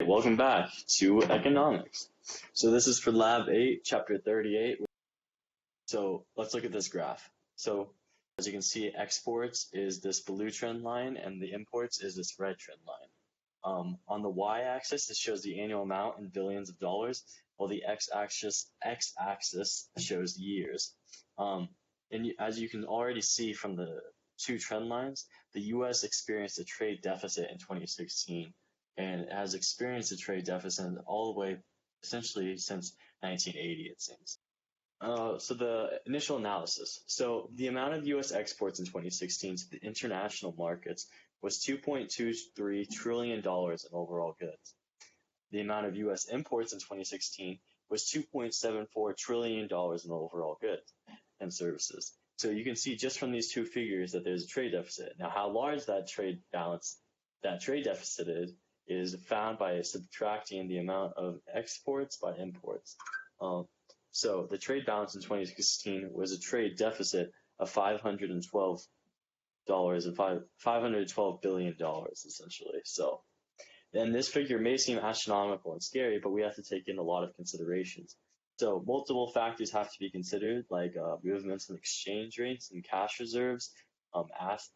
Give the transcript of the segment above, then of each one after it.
Welcome back to economics. So this is for Lab 8, Chapter 38. So let's look at this graph. So as you can see, exports is this blue trend line and the imports is this red trend line. On the y-axis, this shows the annual amount in billions of dollars, while the x-axis shows years. As you can already see from the two trend lines, the U.S. experienced a trade deficit in 2016, and it has experienced a trade deficit all the way essentially since 1980, it seems. So the initial analysis. So the amount of U.S. exports in 2016 to the international markets was $2.23 trillion in overall goods. The amount of U.S. imports in 2016 was $2.74 trillion in overall goods and services. So you can see just from these two figures that there's a trade deficit. Now, how large that trade deficit is found by subtracting the amount of exports by imports. So the trade balance in 2016 was a trade deficit of $512 billion essentially. So, and this figure may seem astronomical and scary, but we have to take in a lot of considerations. So multiple factors have to be considered, like movements in exchange rates and cash reserves,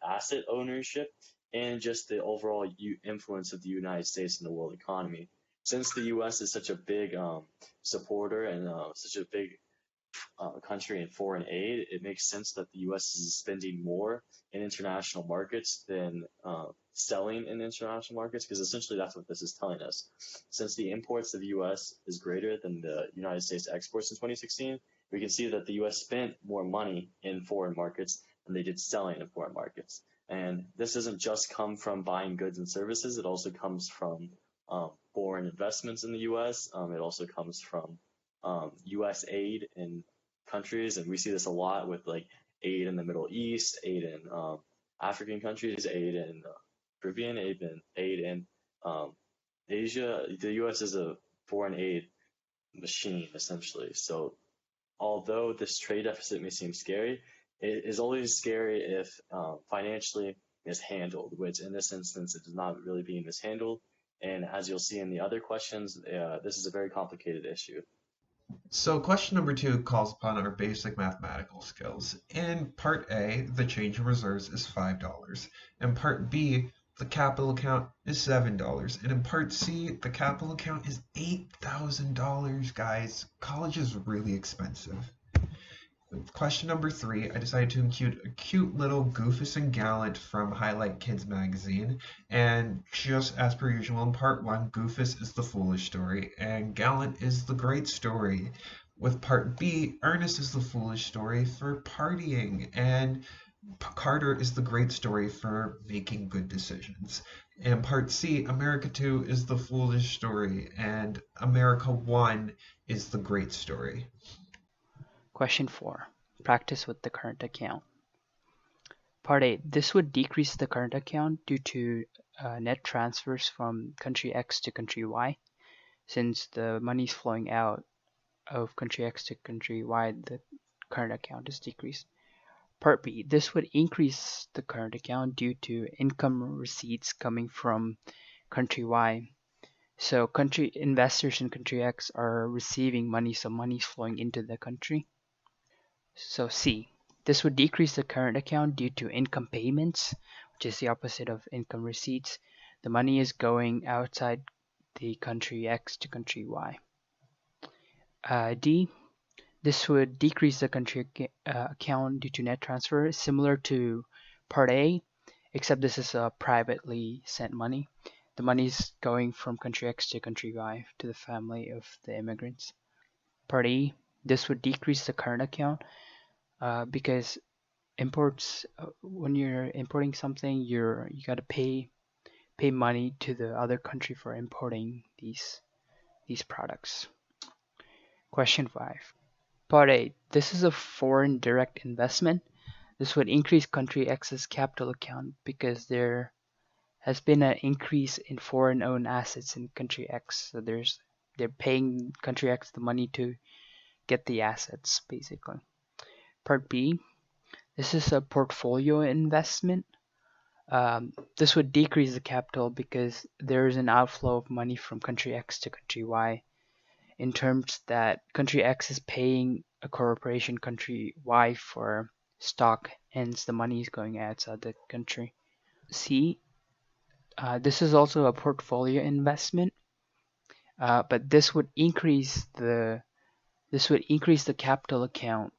asset ownership, and just the overall influence of the United States in the world economy. Since the U.S. is such a big supporter and such a big country in foreign aid, it makes sense that the U.S. is spending more in international markets than selling in international markets, because essentially that's what this is telling us. Since the imports of the U.S. is greater than the United States exports in 2016, we can see that the U.S. spent more money in foreign markets than they did selling in foreign markets. And this doesn't just come from buying goods and services, it also comes from foreign investments in the U.S. It also comes from U.S. aid in countries, and we see this a lot with like aid in the Middle East, aid in African countries, aid in Caribbean, aid in Asia. The U.S. is a foreign aid machine essentially. So although this trade deficit may seem scary, it is only scary if financially mishandled, which in this instance it is not really being mishandled. And as you'll see in the other questions, this is a very complicated issue. So question number 2 calls upon our basic mathematical skills. In part A, the change in reserves is $5. In part B, the capital account is $7. And in part C, the capital account is $8,000, guys. College is really expensive. Question number 3, I decided to include a cute little Goofus and Gallant from Highlight Kids magazine. And just as per usual in part 1, Goofus is the foolish story and Gallant is the great story. With part B, Ernest is the foolish story for partying and Carter is the great story for making good decisions. And part C, America 2 is the foolish story and America 1 is the great story. Question 4. Practice with the current account. Part A. This would decrease the current account due to net transfers from country X to country Y. Since the money is flowing out of country X to country Y, the current account is decreased. Part B. This would increase the current account due to income receipts coming from country Y. So country investors in country X are receiving money, so money is flowing into the country. So C, this would decrease the current account due to income payments, which is the opposite of income receipts. The money is going outside the country X to country Y. D, this would decrease the country account due to net transfer, similar to part A, except this is privately sent money. The money is going from country X to country Y to the family of the immigrants. Part E, this would decrease the current account because imports, when you're importing something, you got to pay money to the other country for importing these products. Question 5. Part A. This is a foreign direct investment. This would increase country X's capital account because there has been an increase in foreign-owned assets in country X. So they're paying country X the money to get the assets, basically. Part B, this is a portfolio investment. This would decrease the capital because there is an outflow of money from country X to country Y in terms that country X is paying a corporation country Y for stock, hence the money is going outside the country. C, this is also a portfolio investment, but this would increase the capital account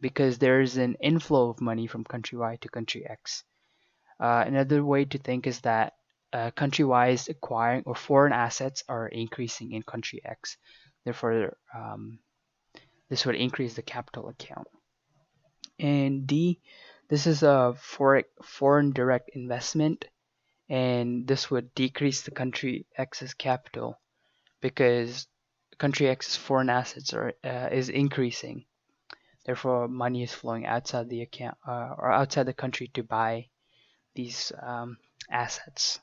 because there is an inflow of money from country Y to country X. Another way to think is that country Y is acquiring, or foreign assets are increasing in country X. Therefore, this would increase the capital account. And D, this is a foreign direct investment, and this would decrease the country X's capital because country X's foreign assets is increasing. Therefore, money is flowing outside the account or outside the country to buy these assets.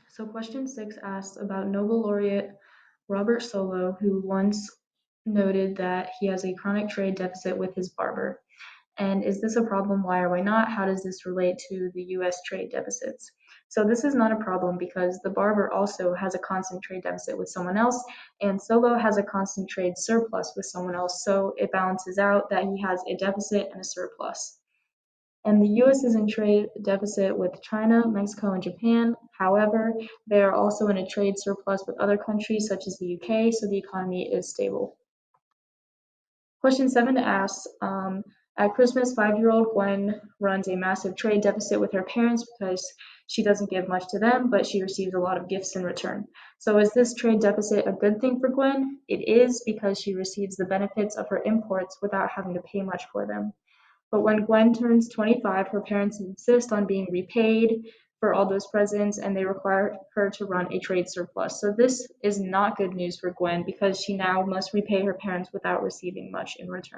So question 6 asks about Nobel laureate Robert Solow, who once noted that he has a chronic trade deficit with his barber. And is this a problem? Why or why not? How does this relate to the US trade deficits? So this is not a problem because the barber also has a constant trade deficit with someone else, and Solow has a constant trade surplus with someone else. So it balances out that he has a deficit and a surplus. And the US is in trade deficit with China, Mexico, and Japan. However, they are also in a trade surplus with other countries such as the UK, so the economy is stable. Question 7 asks, at Christmas, 5-year-old Gwen runs a massive trade deficit with her parents because she doesn't give much to them, but she receives a lot of gifts in return. So is this trade deficit a good thing for Gwen? It is, because she receives the benefits of her imports without having to pay much for them. But when Gwen turns 25, her parents insist on being repaid for all those presents, and they require her to run a trade surplus. So this is not good news for Gwen because she now must repay her parents without receiving much in return.